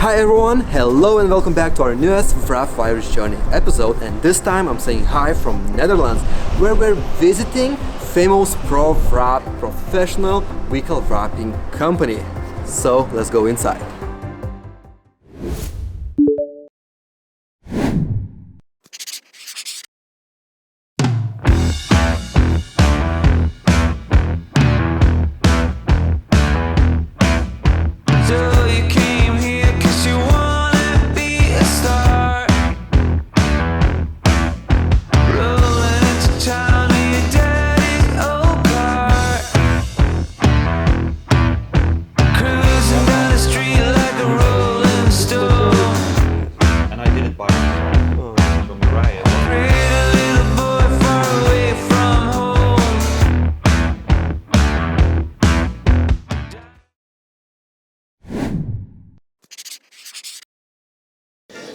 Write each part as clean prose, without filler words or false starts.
Hi everyone, hello and welcome back to our newest Wrap Virus Journey episode, and this time I'm saying hi from Netherlands, where we're visiting famous ProWrap professional vehicle wrapping company. So let's go inside.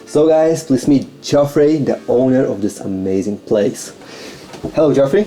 So guys, please meet Joffrey, the owner of this amazing place. Hello Joffrey.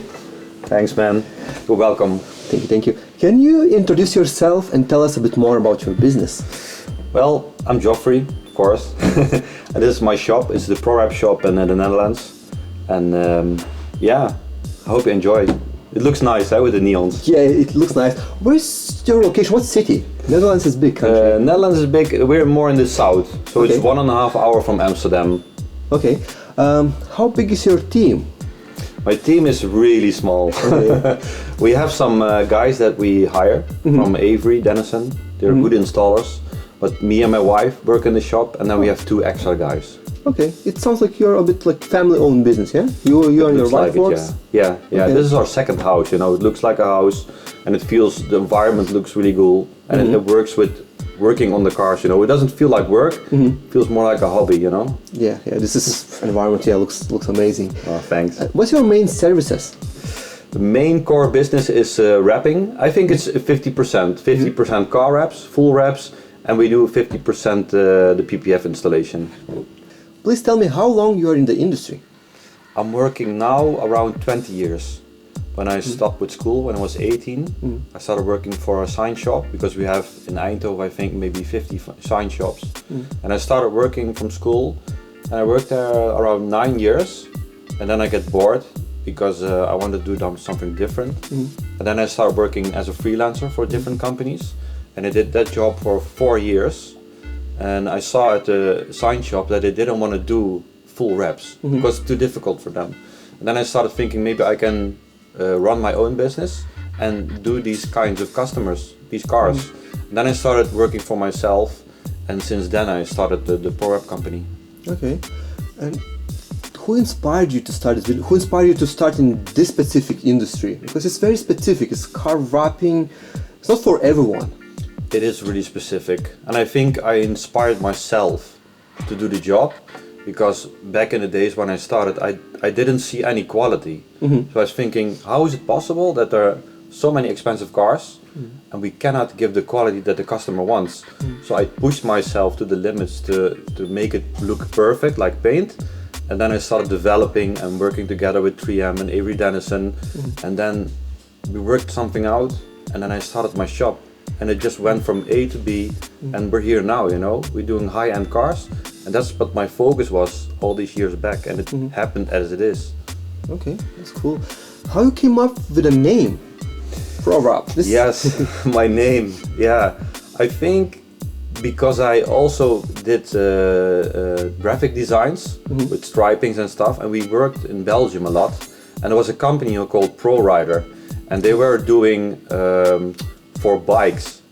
Thanks man, you're welcome. Thank you. Can you introduce yourself and tell us a bit more about your business? Well, I'm Joffrey, of course. And this is my shop, it's the ProWrap shop in the Netherlands. And yeah, I hope you enjoy it. It looks nice with the neons. Yeah, it looks nice. Where's your location? What city? Netherlands is big country. Netherlands is big, we're more in the south. So okay. It's 1.5 hours from Amsterdam. Okay. How big is your team? My team is really small. Okay. We have some guys that we hire from Avery, Denison. They're good installers. But me and my wife work in the shop, and then we have 2 extra guys. Okay, it sounds like you're a bit like family-owned business, yeah? You and your wife works? Yeah. Okay. This is our second house, you know. It looks like a house, and it feels, the environment looks really cool, and it works with working on the cars, you know. It doesn't feel like work, it feels more like a hobby, you know. Yeah, this is environment, looks amazing. Oh, thanks. What's your main services? The main core business is wrapping. I think it's 50%. 50% car wraps, full wraps, and we do 50% the PPF installation. Please tell me how long you are in the industry. I'm working now around 20 years. When I stopped with school, when I was 18, I started working for a sign shop, because we have in Eindhoven, I think, maybe 50 sign shops. And I started working from school, and I worked there around 9 years. And then I get bored, because I wanted to do something different. And then I started working as a freelancer for different companies. And I did that job for 4 years. And I saw at the sign shop that they didn't want to do full wraps because it's too difficult for them. And then I started thinking maybe I can run my own business and do these kinds of customers, these cars. And then I started working for myself, and since then I started the ProWrap company. Okay. And who inspired you to start this? Who inspired you to start in this specific industry? Because it's very specific. It's car wrapping. It's not for everyone. It is really specific, and I think I inspired myself to do the job, because back in the days when I started, I didn't see any quality. So I was thinking, how is it possible that there are so many expensive cars and we cannot give the quality that the customer wants? So I pushed myself to the limits to make it look perfect, like paint. And then I started developing and working together with 3M and Avery Denison. And then we worked something out, and then I started my shop. And it just went from A to B, and we're here now, you know. We're doing high-end cars, and that's what my focus was all these years back, and it happened as it is. Okay, that's cool. How you came up with a name? ProWrap. Yes, my name, yeah. I think because I also did graphic designs with stripings and stuff, and we worked in Belgium a lot, and there was a company called ProRider, and they were doing for bikes,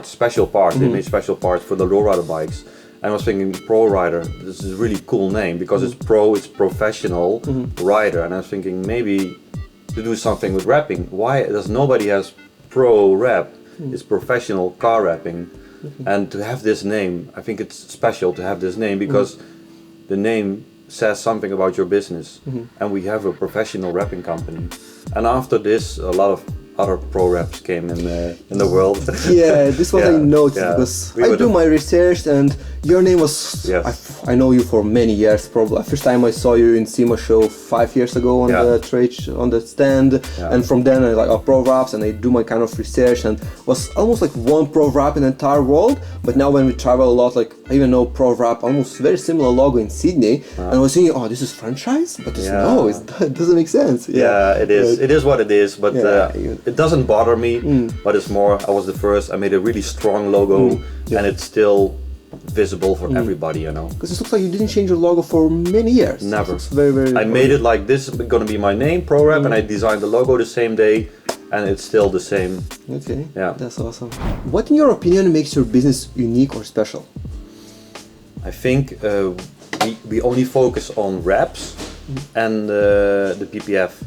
special parts. They made special parts for the lowrider bikes. And I was thinking, ProRider, this is a really cool name, because it's professional rider. And I was thinking, maybe to do something with wrapping. Why does nobody has ProWrap? It's professional car wrapping. And to have this name, I think it's special to have this name, because the name says something about your business. And we have a professional wrapping company. And after this, a lot of other ProWraps came in the world. Yeah, this one I noticed because I do my research and your name was, I know you for many years probably. First time I saw you in SEMA show 5 years ago on the trade on the stand, and from then I like ProWraps and I do my kind of research and was almost like one ProWrap in the entire world. But now when we travel a lot, like I even know ProWrap, almost very similar logo in Sydney, and I was thinking, oh, this is franchise, but no, it doesn't make sense. Yeah, it is. It is what it is, but it doesn't bother me. But it's more, I was the first. I made a really strong logo, and it's still visible for everybody, you know. Because it looks like you didn't change your logo for many years. Never. It's very. I made it like this is going to be my name, ProWrap, and I designed the logo the same day, and it's still the same. Okay. Yeah. That's awesome. What, in your opinion, makes your business unique or special? I think we only focus on wraps and the PPF,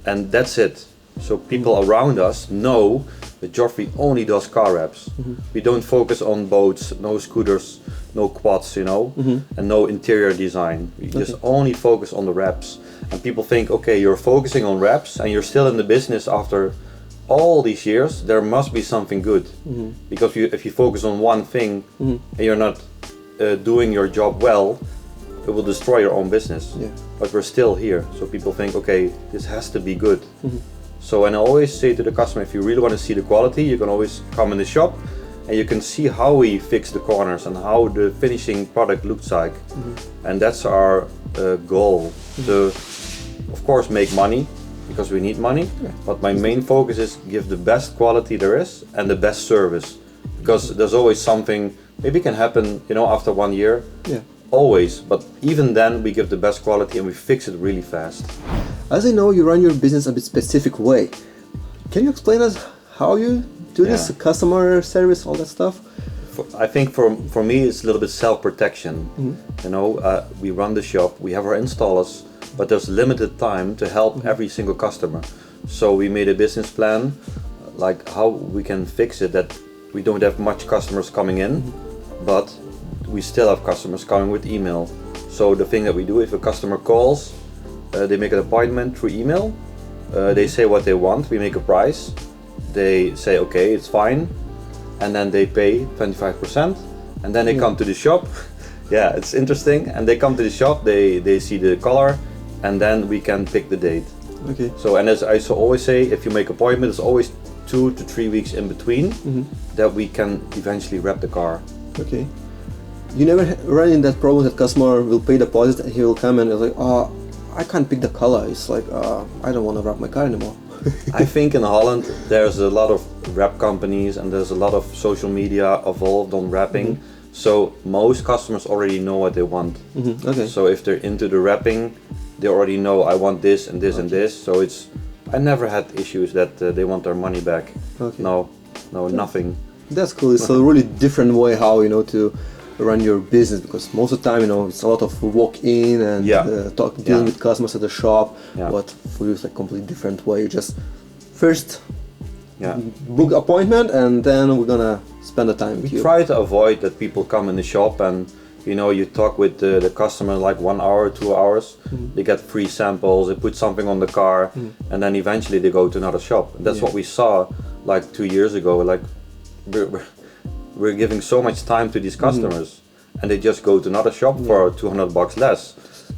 and that's it. So people around us know that Joffrey only does car wraps. We don't focus on boats, no scooters, no quads, you know, and no interior design. We just only focus on the wraps. And people think, okay, you're focusing on wraps and you're still in the business after all these years, there must be something good. Because if you focus on one thing and you're not doing your job well, it will destroy your own business. But we're still here, so people think, okay, this has to be good. So, and I always say to the customer, if you really want to see the quality, you can always come in the shop and you can see how we fix the corners and how the finishing product looks like. And that's our goal, to of course make money, because we need money, but my main focus is give the best quality there is and the best service, because there's always something, maybe can happen, you know, after 1 year, always, but even then we give the best quality and we fix it really fast. As I know, you run your business a bit specific way. Can you explain us how you do this, customer service, all that stuff? I think for me it's a little bit self-protection. You know, we run the shop, we have our installers, but there's limited time to help every single customer. So we made a business plan, like how we can fix it, that we don't have much customers coming in, but we still have customers coming with email. So the thing that we do, if a customer calls, they make an appointment through email, they say what they want, we make a price, they say okay, it's fine, and then they pay 25%, and then they come to the shop. Yeah, it's interesting, and they come to the shop, they see the color, and then we can pick the date. Okay. So, and as I always say, if you make an appointment, it's always 2 to 3 weeks in between that we can eventually wrap the car. Okay. You never run in that problem that customer will pay deposit and he will come and he's like, oh, I can't pick the color. It's like, I don't want to wrap my car anymore. I think in Holland there's a lot of wrap companies and there's a lot of social media evolved on wrapping. So most customers already know what they want. Okay. So if they're into the wrapping, they already know I want this and this and this. So I never had issues that they want their money back. Okay. No, nothing. That's cool. It's a really different way how, you know, to run your business, because most of the time, you know, it's a lot of walk in and dealing with customers at the shop. But for you, it's like a completely different way. You just first book appointment and then we're gonna spend the time with you. We try to avoid that people come in the shop and, you know, you talk with the customer like 1 hour, 2 hours, they get free samples, they put something on the car, and then eventually they go to another shop. And that's what we saw like 2 years ago. Like we're giving so much time to these customers and they just go to another shop for $200 less.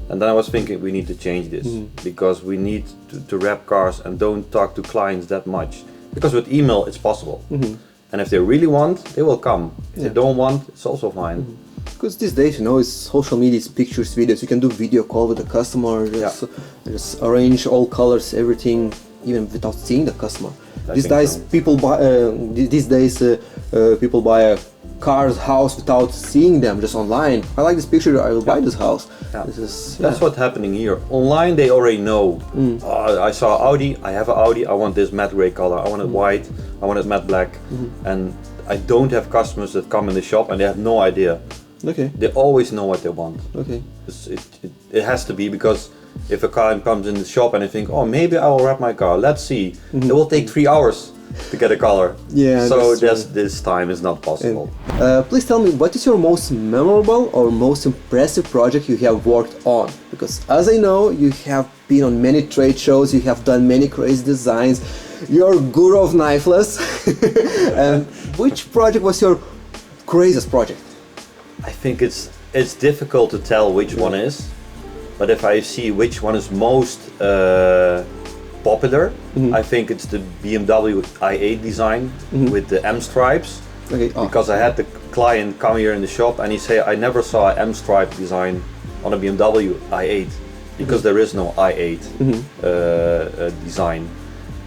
And then I was thinking we need to change this because we need to wrap cars and don't talk to clients that much. Because with email it's possible. And if they really want, they will come. If they don't want, it's also fine. Because these days, you know, it's social media, it's pictures, videos. You can do video call with the customer, just arrange all colors, everything, even without seeing the customer. These days, people buy a car's house without seeing them, just online. I like this picture, I will buy this house. That's what's happening here. Online, they already know. I saw Audi, I have an Audi, I want this matte gray color, I want it white, I want it matte black. And I don't have customers that come in the shop and they have no idea. Okay. They always know what they want. Okay. It has to be, because if a client comes in the shop and they think, oh, maybe I will wrap my car, let's see. It will take 3 hours to get a color. So this time is not possible. Please tell me, what is your most memorable or most impressive project you have worked on? Because as I know, you have been on many trade shows, you have done many crazy designs. You're guru of Knifeless. And which project was your craziest project? I think it's difficult to tell which one is, but if I see which one is most popular, I think it's the BMW i8 design with the M stripes. Okay. Because I had the client come here in the shop and he say, I never saw an M stripe design on a BMW i8 because there is no i8 design.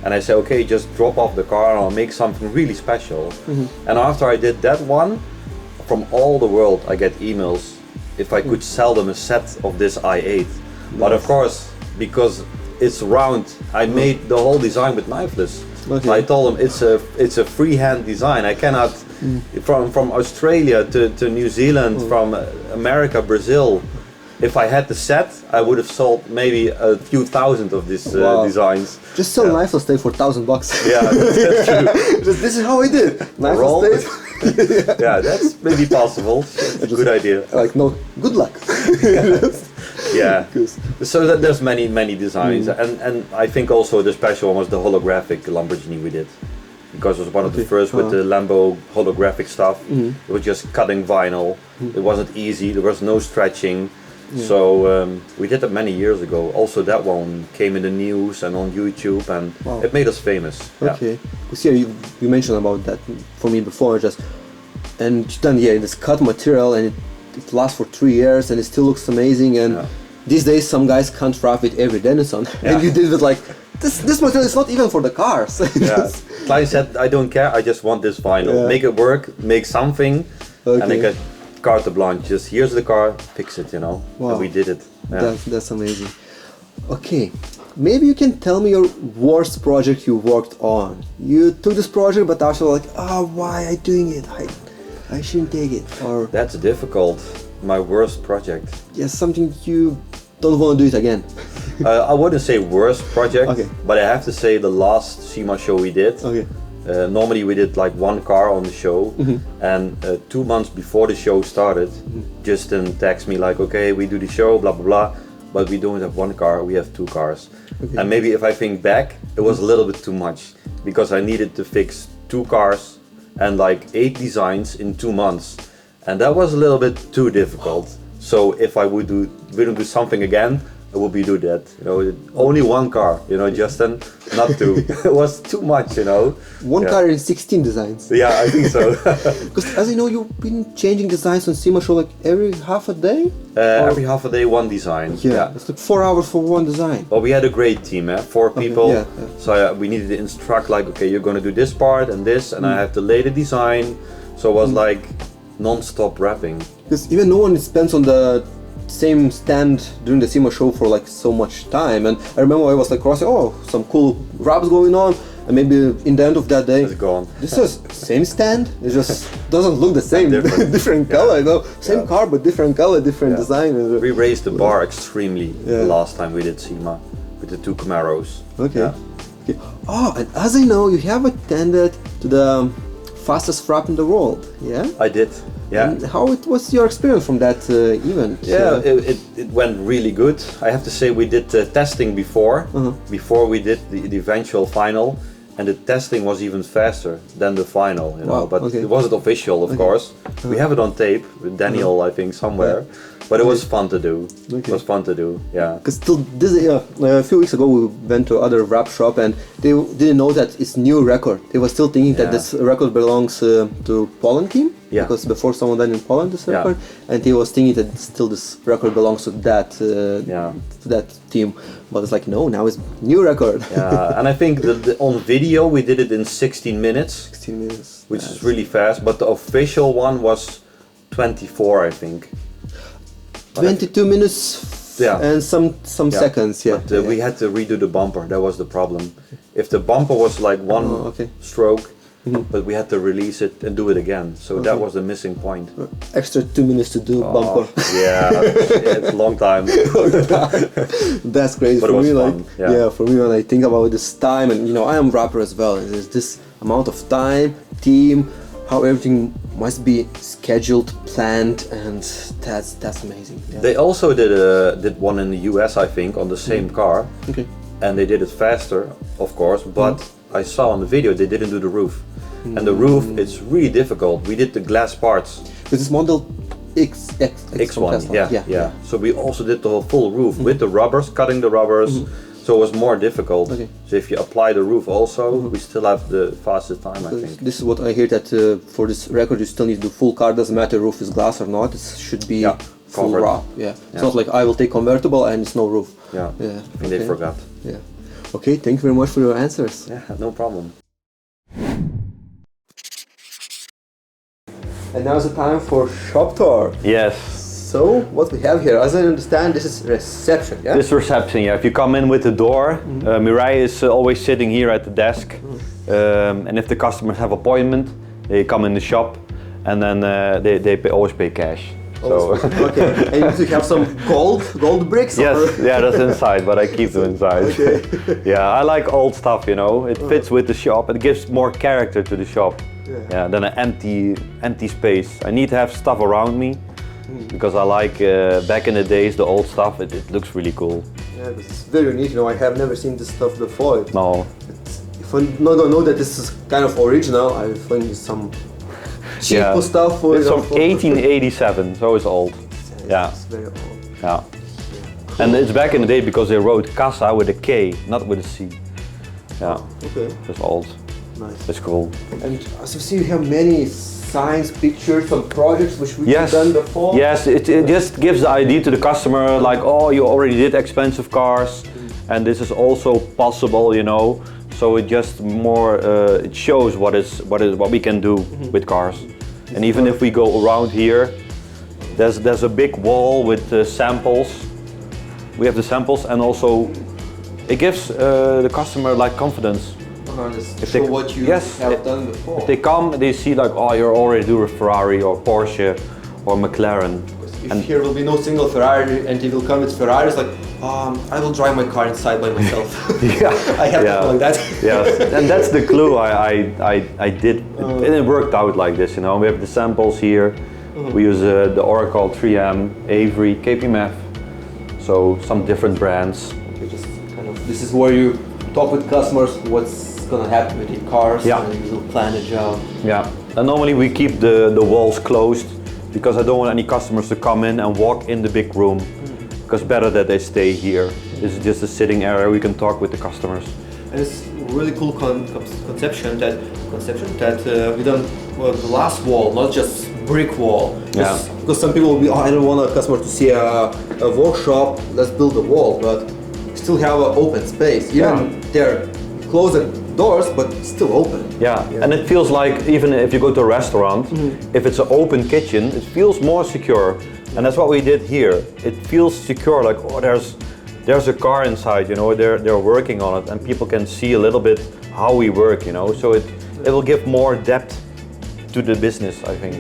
And I say, okay, just drop off the car and I'll make something really special. And after I did that one, from all the world I get emails if I could sell them a set of this i8. But of course, because it's round, I made the whole design with Knifeless. Okay. I told them it's a freehand design. I cannot, from Australia to New Zealand, from America, Brazil. If I had the set, I would have sold maybe a few thousand of these designs. Just sell Knifeless tape for $1,000. Yeah, that's true. This is how I did. Knifeless tape. Yeah, that's maybe possible. It's a good idea. Like, no, good luck. Yeah. So there's many designs, and I think also the special one was the holographic Lamborghini we did, because it was one of the first with the Lambo holographic stuff. It was just cutting vinyl. It wasn't easy. There was no stretching. So we did that many years ago. Also, that one came in the news and on YouTube, and it made us famous. Okay. Because here you mentioned about that for me before, and then this cut material, and it lasts for 3 years, and it still looks amazing. And these days, some guys can't wrap it every Denison, and you did it like this material is not even for the cars. Client said, I don't care. I just want this vinyl. Make it work. Make something, and I got carte blanche. Just here's the car, fix it. And we did it. That's amazing. Okay, maybe you can tell me your worst project you worked on. You took this project, but after like, why I doing it? I shouldn't take it. Or that's difficult. My worst project. Yes, something you don't want to do it again. I wouldn't say worst project, but I have to say the last SEMA show we did. Normally we did like one car on the show, and 2 months before the show started, Justin texted me like, okay, we do the show, blah blah blah, but we don't have one car, we have 2 cars. And maybe if I think back, it was a little bit too much, because I needed to fix 2 cars and like 8 designs in 2 months, and that was a little bit too difficult. So if I would do something again, I would do that. Only one car, Justin, not 2. It was too much, One car in 16 designs. Yeah, I think so. Because as you know, you've been changing designs on SEMA show like every half a day? Every half a day, one design. Yeah, it's like 4 hours for one design. Well, we had a great team, 4 people. So we needed to instruct like, okay, you're going to do this part and this, and I have to lay the design. So it was like non-stop wrapping. Because even no one spends on the same stand during the SEMA show for like so much time, and I remember I was like crossing, some cool wraps going on, and maybe in the end of that day, it's gone. This is same stand. It just doesn't look the same. Different color, same car but different color, different design. We raised the bar extremely the last time we did SEMA with the 2 Camaros. Okay. And as I know, you have attended to the fastest wrap in the world. Yeah. I did. Yeah. And how was your experience from that event? Yeah, it went really good. I have to say we did testing before we did the eventual final, and the testing was even faster than the final. But it wasn't official, of course. We have it on tape with Daniel, I think, somewhere. But it was fun to do. It was fun to do, yeah. Because a few weeks ago we went to other Wrapshop, and they didn't know that it's new record. They were still thinking that this record belongs to Poland team. Yeah. Because before someone done in Poland this record, and he was thinking that still this record belongs to that team. But it's like, no, now it's new record. Yeah, and I think on video we did it in 16 minutes. 16 minutes. Which is really fast, but the official one was 24, I think. 22 minutes and some seconds, But we had to redo the bumper, that was the problem. If the bumper was like one stroke, but we had to release it and do it again, so that was the missing point. Extra 2 minutes to do bumper. Yeah, it's a long time. That's crazy. But for it was me, fun. For me when I think about this time, and I am rapper as well, and there's this amount of time, team, how everything must be scheduled, planned, and that's amazing. Yeah. They also did one in the US, I think, on the same car. Okay. And they did it faster, of course, but I saw on the video, they didn't do the roof. And the roof, it's really difficult. We did the glass parts. This is model X1, yeah. So we also did the whole full roof with the rubbers, cutting the rubbers. So it was more difficult. Okay. So if you apply the roof also, we still have the fastest time, I think. This is what I hear, that for this record you still need to do full car, doesn't matter roof is glass or not, it should be full covered. wrap. It's not like I will take convertible and it's no roof. I think they forgot. Okay, thank you very much for your answers. Yeah, no problem. And now's the time for shop tour. Yes. So, what we have here, as I understand, this is reception, yeah? This reception, yeah. If you come in with the door, Mirai is always sitting here at the desk. And if the customers have appointment, they come in the shop, and then always pay cash. So. Okay, and you have some gold bricks? Yes, or? yeah, that's inside, but I keep them inside. Okay. Yeah, I like old stuff, you know. It fits with the shop. It gives more character to the shop. Yeah, than an empty space. I need to have stuff around me. Because I like, back in the days, the old stuff, it looks really cool. Yeah, this is very neat, you know, I have never seen this stuff before. No. If I don't know that this is kind of original, I think it's some cheap stuff. It's from 1887, so it's old. It's very old. Yeah. And it's back in the day because they wrote Casa with a K, not with a C. Yeah. Okay. It's old. Nice. It's cool. And as you see, you have many signs, pictures, some projects which we've done before. Yes, it just gives the idea to the customer, like, oh, you already did expensive cars, and this is also possible, you know. So it just more it shows what we can do with cars. And even if we go around here, there's a big wall with samples. We have the samples, and also it gives the customer like confidence. If they, what you have done before. If they come, they see like, oh, you're already doing a Ferrari or Porsche or McLaren. If here will be no single Ferrari and he will come with Ferrari, it's like, I will drive my car inside by myself. I have to like that. Yes, and that's the clue I did. And it worked out like this, you know. We have the samples here. We use the Oracle 3M, Avery, KPMF. So some different brands. Okay, just kind of, this is where you talk with customers what's gonna happen with the cars, and you will plan a job. Yeah, and normally we keep the walls closed because I don't want any customers to come in and walk in the big room. Because better that they stay here. This is just a sitting area, we can talk with the customers. And it's really cool conception that we done the last wall, not just brick wall. Because some people will be, I don't want a customer to see a workshop, let's build a wall, but still have an open space. Even they're closed doors, but still open. And it feels like, even if you go to a restaurant, if it's an open kitchen, it feels more secure. And that's what we did here. It feels secure, like, oh, there's a car inside, you know, they're working on it, and people can see a little bit how we work, you know. So it will give more depth to the business, I think,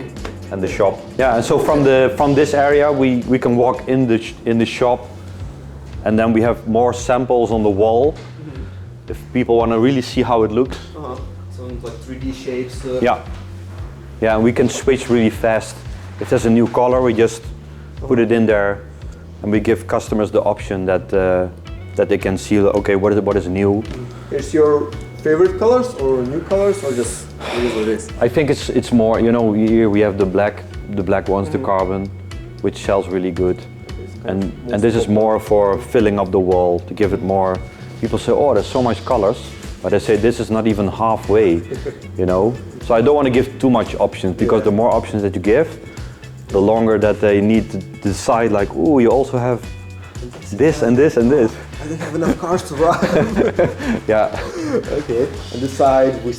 and the shop. Yeah, and so from this area, we can walk in the shop, and then we have more samples on the wall. If people want to really see how it looks. So like 3D shapes. Yeah, and we can switch really fast. If there's a new color, we just put it in there, and we give customers the option that they can see. Okay, what is new? Is your favorite colors or new colors, or just what it is? I think it's more. You know, here we have the black ones, the carbon, which sells really good, and this is more for filling up the wall to give it more. People say, oh, there's so much colors, but I say this is not even halfway, you know. So I don't want to give too much options, because the more options that you give, the longer that they need to decide, like, oh, you also have this and this and this. I don't have enough cars to run. Okay, on this side we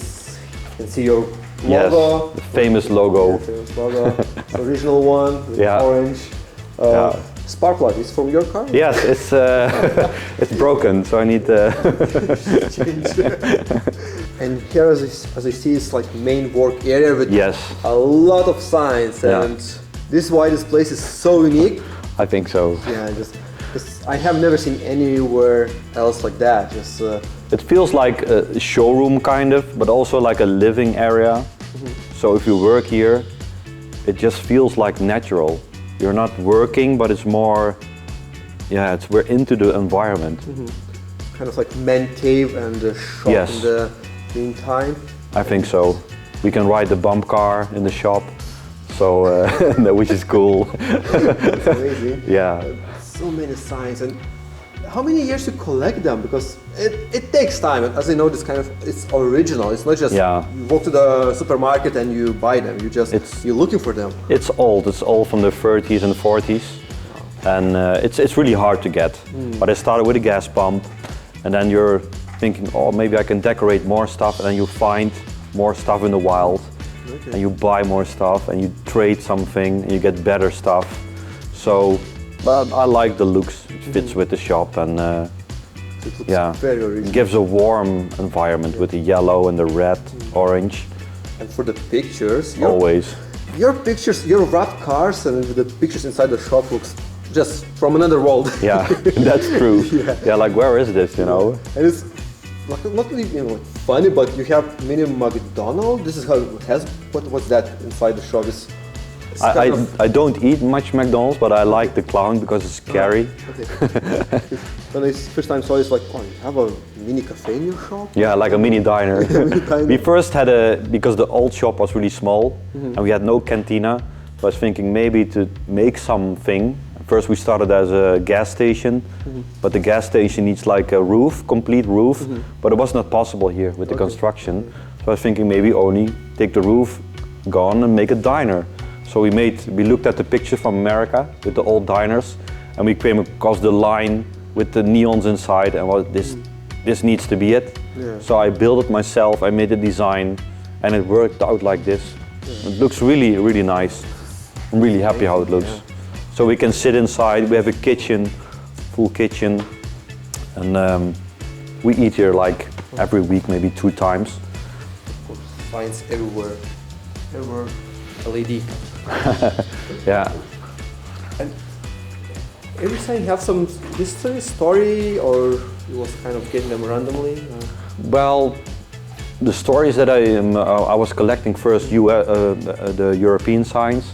can see your logo. Yes, the famous logo. Famous logo. The original one, with orange. Spark plug is from your car? Yes, it's it's broken, so I need to change. And here, as I see, it's like main work area with a lot of signs, and this is why this place is so unique. I think so. Yeah, I have never seen anywhere else like that. It feels like a showroom kind of, but also like a living area. So if you work here, it just feels like natural. You're not working, but it's more, we're into the environment. Kind of like man cave and the shop in the meantime. I think so. We can ride the bump car in the shop, so which is cool. It's amazing. Yeah. So many signs. And how many years you collect them? Because it takes time. As you know, this kind of, it's original. It's not just you walk to the supermarket and you buy them. You're looking for them. It's old. It's all from the 30s and 40s, and it's really hard to get. But I started with a gas pump, and then you're thinking, oh, maybe I can decorate more stuff, and then you find more stuff in the wild, and you buy more stuff, and you trade something, and you get better stuff. So, but I like the looks. It fits with the shop, and it looks very original. It gives a warm environment with the yellow and the red, orange. And for the pictures, your pictures, your wrapped cars and the pictures inside the shop looks just from another world. Yeah, that's true. Yeah, like where is this, you know? And it's not really funny, but you have mini McDonald's. This is how it has. What's that inside the shop? I don't eat much McDonald's, but I like the clown because it's scary. Okay. When I first time saw it, it's like, oh, you have a mini cafe in your shop? Yeah, like a mini diner. We first had because the old shop was really small and we had no cantina. So I was thinking maybe to make something. First we started as a gas station, but the gas station needs like a roof, complete roof, but it was not possible here with the construction. So I was thinking maybe only take the roof gone and make a diner. So we looked at the picture from America with the old diners, and we came across the line with the neons inside, and this needs to be it. Yeah. So I built it myself, I made the design, and it worked out like this. Yeah. It looks really, really nice. I'm really happy how it looks. Yeah. So we can sit inside, we have a kitchen, full kitchen, and we eat here like every week, maybe 2 times. Of course, signs everywhere. LED. Yeah. And every sign have some history, story, or you was kind of getting them randomly? Well, the stories that I was collecting first the European signs,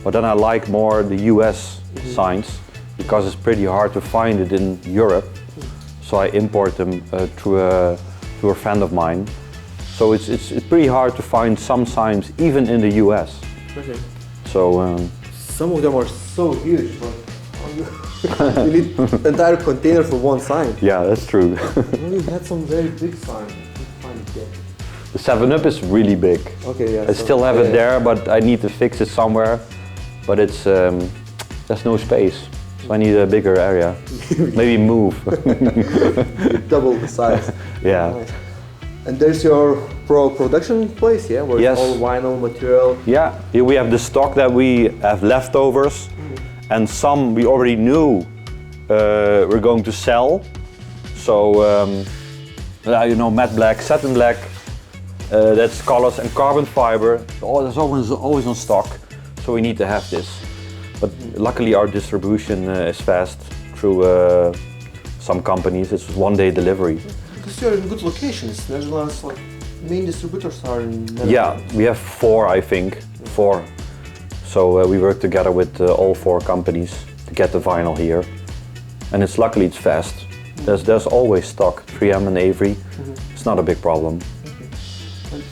but then I like more the US signs because it's pretty hard to find it in Europe. So I import them through a friend of mine. So it's pretty hard to find some signs even in the US. Okay. So some of them are so huge, but you need an entire container for one sign. Yeah, that's true. We had some very big signs. The 7-Up is really big. Okay, yeah. I still have it there, but I need to fix it somewhere. But it's there's no space, so I need a bigger area. Maybe move. Double the size. Yeah. Nice. And there's your production place, yeah, where it's all vinyl material. Yeah, here we have the stock that we have leftovers, and some we already knew we're going to sell. So you know, matte black, satin black, that's colors and carbon fiber. Oh, there's always on stock, so we need to have this. But luckily our distribution is fast through some companies. It's 1-day delivery. Because you're in good locations. Netherlands, like main distributors are in Netherlands. Yeah, we have 4, I think. 4. So we work together with all 4 companies to get the vinyl here. And luckily it's fast. There's always stock, 3M and Avery. It's not a big problem. Okay.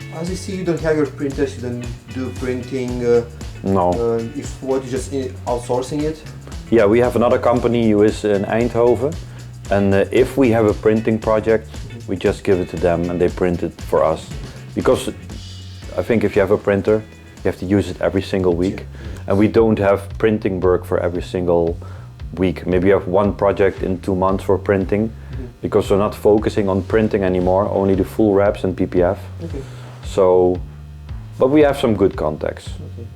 And as you see, you don't have your printers, you don't do printing. No. If what, you just outsourcing it? Yeah, we have another company who is in Eindhoven. And if we have a printing project, we just give it to them and they print it for us. Because I think if you have a printer, you have to use it every single week. And we don't have printing work for every single week. Maybe you have one project in 2 months for printing, because we're not focusing on printing anymore, only the full wraps and PPF. Okay. So, but we have some good contacts,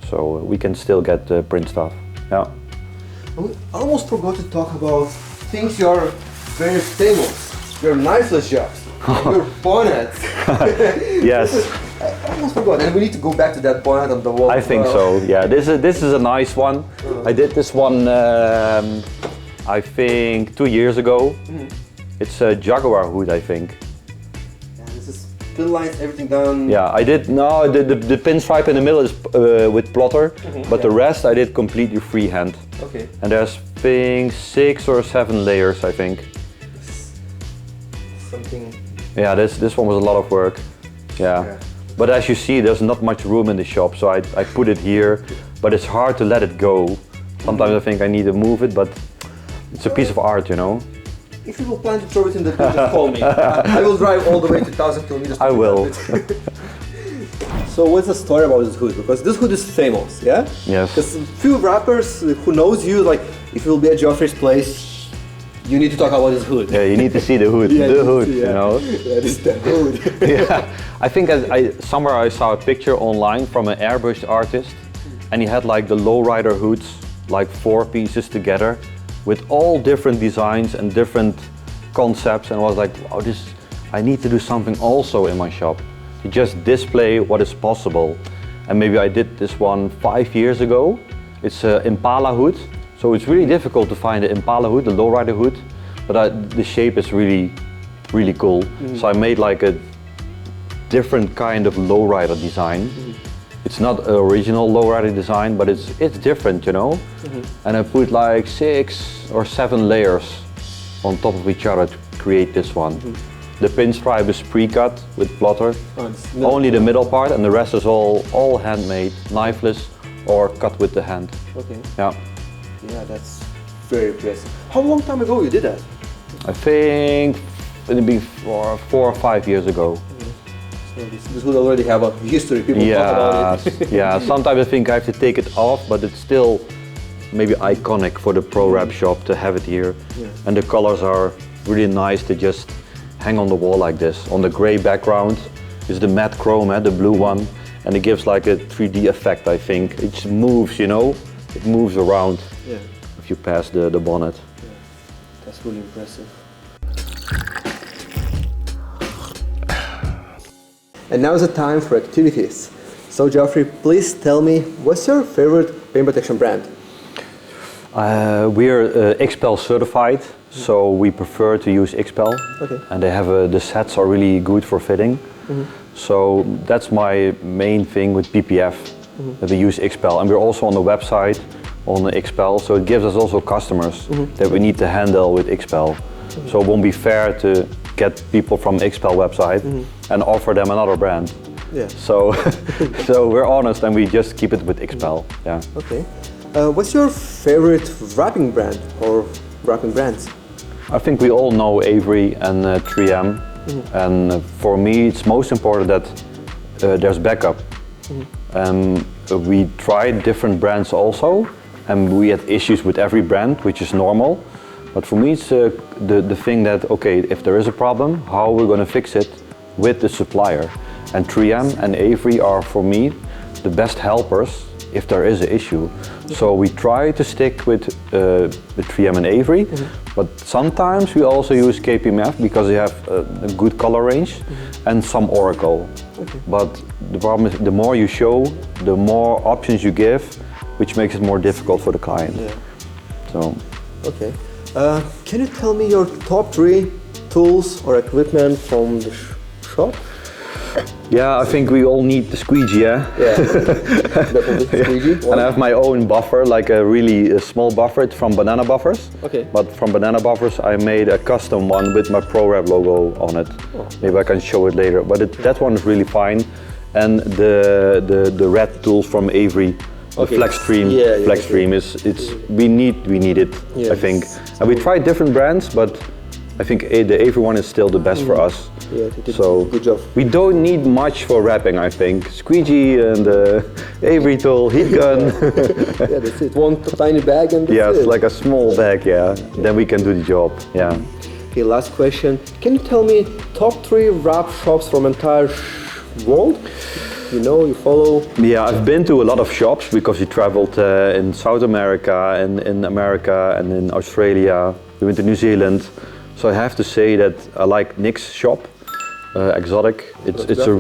so we can still get print stuff. Yeah. We almost forgot to talk about things you are very famous. Your Knifeless jobs, your bonnets. Yes. I almost forgot, and we need to go back to that bonnet on the wall. I think so. Yeah, this is a nice one. I did this one, I think 2 years ago. It's a Jaguar hood, I think. Yeah, this is pin lines, everything done. Yeah, I did. No, the pinstripe in the middle is with plotter, but the rest I did completely freehand. Okay. And there's, I think, 6 or 7 layers, I think. Something Yeah, this one was a lot of work. Yeah. But as you see, there's not much room in the shop, so I put it here, but it's hard to let it go. Sometimes I think I need to move it, but it's a piece of art, you know. If you will plan to throw it in the pit, just call me. I will drive all the way to 1,000 kilometers. I will. So what's the story about this hood? Because this hood is famous, yeah? Yes. Because few rappers who knows you, like if you'll be at Joffrey's place, you need to talk about this hood. Yeah, you need to see the hood, the hood, you know. That is the hood. Yeah, I think somewhere I saw a picture online from an airbrushed artist, and he had like the lowrider hoods, like 4 pieces together, with all different designs and different concepts, and I was like, wow, I need to do something also in my shop to just display what is possible. And maybe I did this one 5 years ago. It's an Impala hood, so it's really difficult to find the Impala hood, the lowrider hood, but the shape is really, really cool. So I made like a different kind of lowrider design. It's not an original lowrider design, but it's different, you know. And I put like 6 or 7 layers on top of each other to create this one. The pinstripe is pre-cut with plotter. Only the middle part, and the rest is all handmade, knifeless or cut with the hand. Okay. Yeah. Yeah, that's very impressive. How long time ago you did that? I think maybe 4 or 5 years ago. So this would already have a history. People talk about it. Yeah. Sometimes I think I have to take it off, but it's still maybe iconic for the Wrapshop to have it here. And the colors are really nice to just hang on the wall like this. On the gray background is the matte chrome, the blue one, and it gives like a 3D effect, I think. It just moves, you know, it moves around if you pass the bonnet. Yeah. That's really impressive. And now is the time for activities. So Joffrey, please tell me, what's your favorite paint protection brand? We're XPEL certified, so we prefer to use XPEL. Okay. And they have the sets are really good for fitting. So that's my main thing with PPF, that we use XPEL. And we're also on the website on the XPEL, so it gives us also customers that we need to handle with XPEL. So it won't be fair to get people from XPEL website and offer them another brand. Yeah. So, so we're honest and we just keep it with XPEL. Yeah. Okay. What's your favorite wrapping brand or wrapping brands? I think we all know Avery and 3M, and for me it's most important that there's backup. We tried different brands also, and we had issues with every brand, which is normal. But for me it's the thing that, okay, if there is a problem, how are we going to fix it with the supplier? And 3M and Avery are for me the best helpers if there is an issue. So we try to stick with 3M and Avery, but sometimes we also use KPMF because they have a good color range and some Oracle. But the problem is the more you show, the more options you give, which makes it more difficult for the client. So. Okay. Can you tell me your top 3 tools or equipment from the shop? Yeah, I think we all need the squeegee, Yeah, definitely the squeegee. And I have my own buffer, like a really small buffer. It's from Banana Buffers. Okay. But from Banana Buffers, I made a custom one with my ProWrap logo on it. Maybe I can show it later. But that one is really fine. And the red tools from Avery, the Flexstream. Flexstream we need it. I think. And we tried different brands, but I think the Avery one is still the best for us. Yeah, so good job. We don't need much for wrapping, I think. Squeegee and Avery tool, heat gun. Yeah, that's it. One tiny bag and that's it. Like a small bag, Then we can do the job, Okay, last question. Can you tell me top 3 wrap shops from entire world? You know, you follow? Yeah, I've been to a lot of shops because we traveled in South America and in America and in Australia. We went to New Zealand. So I have to say that I like Nick's shop, Exotic. It's a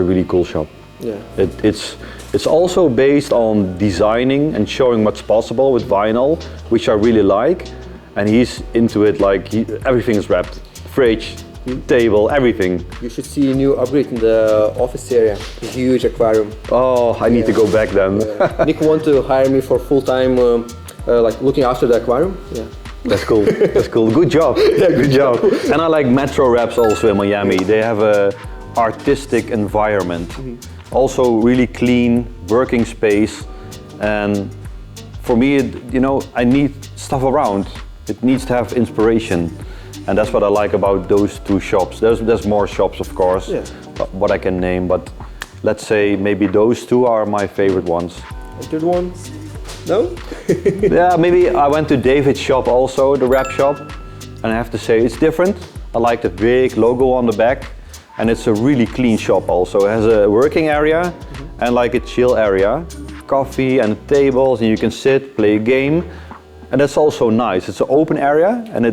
really cool shop. Yeah. It's also based on designing and showing what's possible with vinyl, which I really like. And he's into it, like everything is wrapped, fridge, table, everything. You should see a new upgrade in the office area, a huge aquarium. Oh, I need to go back then. Nick want to hire me for full time, like looking after the aquarium. Yeah. That's cool. That's cool. Good job. Yeah, good job. And I like Metro Wraps also in Miami. They have a artistic environment. Also really clean working space. And for me, I need stuff around. It needs to have inspiration. And that's what I like about those two shops. There's more shops, of course, what I can name, but let's say maybe those two are my favorite ones. A third one? No? Yeah, maybe I went to David's shop also, the Wrapshop, and I have to say it's different. I like the big logo on the back, and it's a really clean shop also. It has a working area and like a chill area, coffee and tables, and you can sit, play a game, and that's also nice. It's an open area, and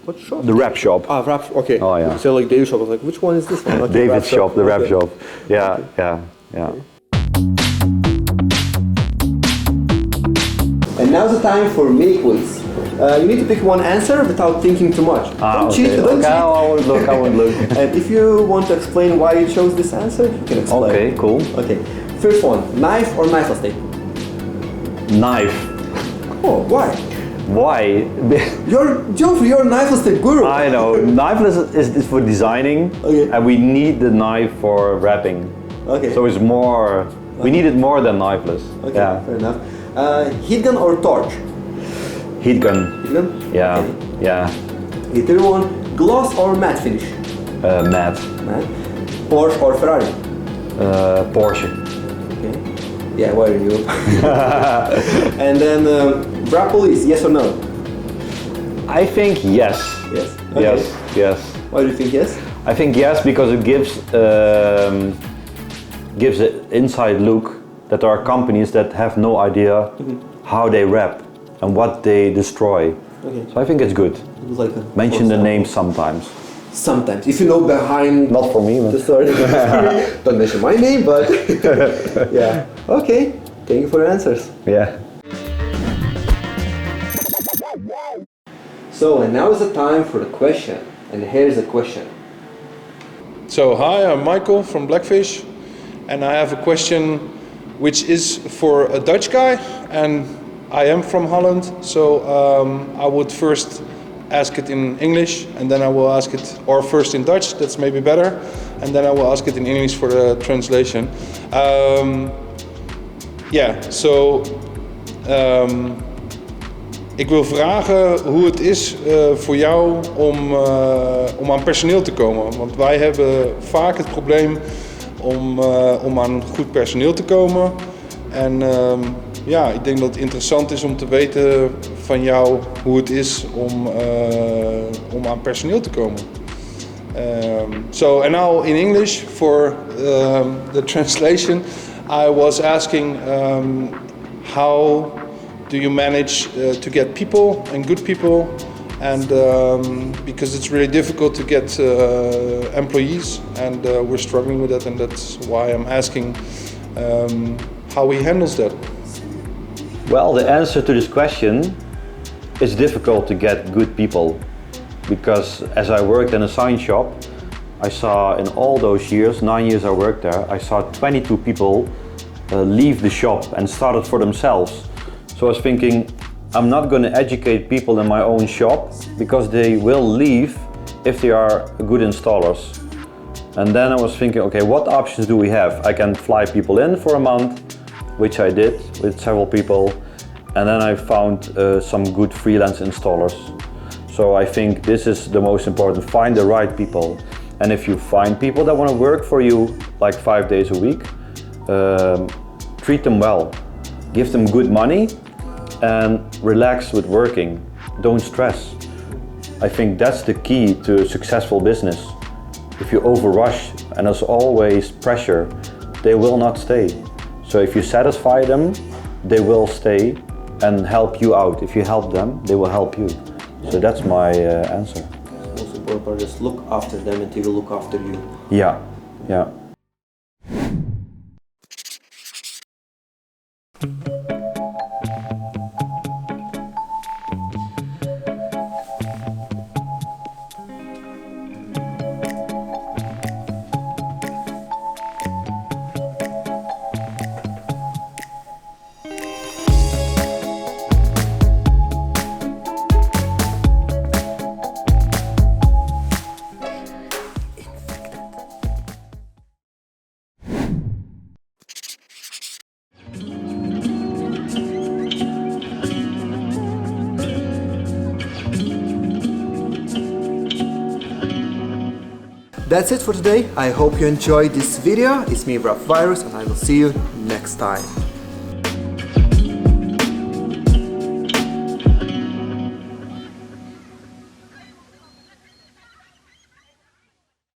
What shop? The Wrapshop. Ah, Wrapshop. Okay. Oh yeah. So like David's shop. I was like, which one is this one? Okay, David's shop, the Okay. Wrapshop. Yeah, yeah, yeah. And now's the time for mini quiz. You need to pick one answer without thinking too much. Don't cheat, don't cheat. I won't look, I won't look. And if you want to explain why you chose this answer, you can explain. Okay, cool. Okay. First one, knife or knifeless tape? Knife. Oh, why? Why? Joffrey, you're a knifeless tape guru. I know, knifeless is for designing, and we need the knife for wrapping. Okay. So it's more, we need it more than knifeless. Okay, Yeah. fair enough. Heat gun or torch? Heat gun. Heat gun? Yeah, Okay. yeah. The third one, gloss or matte finish? Matte. Matte. Porsche or Ferrari? Porsche. Okay. Yeah, why are you? And then, bra police, yes or no? I think yes. Yes. Okay. Yes, yes. Why do you think yes? I think yes because it gives an inside look that there are companies that have no idea how they wrap and what they destroy. Okay. So I think it's good. It was like a Mention the force name sometimes. Sometimes, if you know behind Not for me, the but story. Don't mention my name, but yeah. Okay. Thank you for your answers. yeah. So, and now is the time for the question. And here's the question. So, hi, I'm Michael from Blackfish, and I have a question which is for a Dutch guy, and I am from Holland, so I would first ask it in English, and then I will ask it, or first in Dutch, that's maybe better, and then I will ask it in English for the translation. Ik wil vragen hoe het is voor jou om aan personeel te komen. Want wij hebben vaak het probleem om aan goed personeel te komen. En ik denk dat het interessant is om te weten van jou hoe het is om aan personeel te komen. And now in English for the translation, I was asking how do you manage to get people and good people, and because it's really difficult to get employees, and we're struggling with that, and that's why I'm asking how he handles that. Well, the answer to this question is difficult to get good people, because as I worked in a sign shop, I saw in all those years, 9 years I worked there, I saw 22 people leave the shop and started for themselves. So I was thinking, I'm not going to educate people in my own shop because they will leave if they are good installers. And then I was thinking, okay, what options do we have? I can fly people in for a month, which I did with several people. And then I found some good freelance installers. So I think this is the most important, find the right people. And if you find people that want to work for you like 5 days a week, treat them well. Give them good money and relax with working. Don't stress. I think that's the key to a successful business. If you overrush and there's always pressure, they will not stay. So if you satisfy them, they will stay and help you out. If you help them, they will help you. So that's my answer. The most important part is look after them and they will look after you. Yeah, yeah. That's it for today. I hope you enjoyed this video. It's me, Virus, and I will see you next time.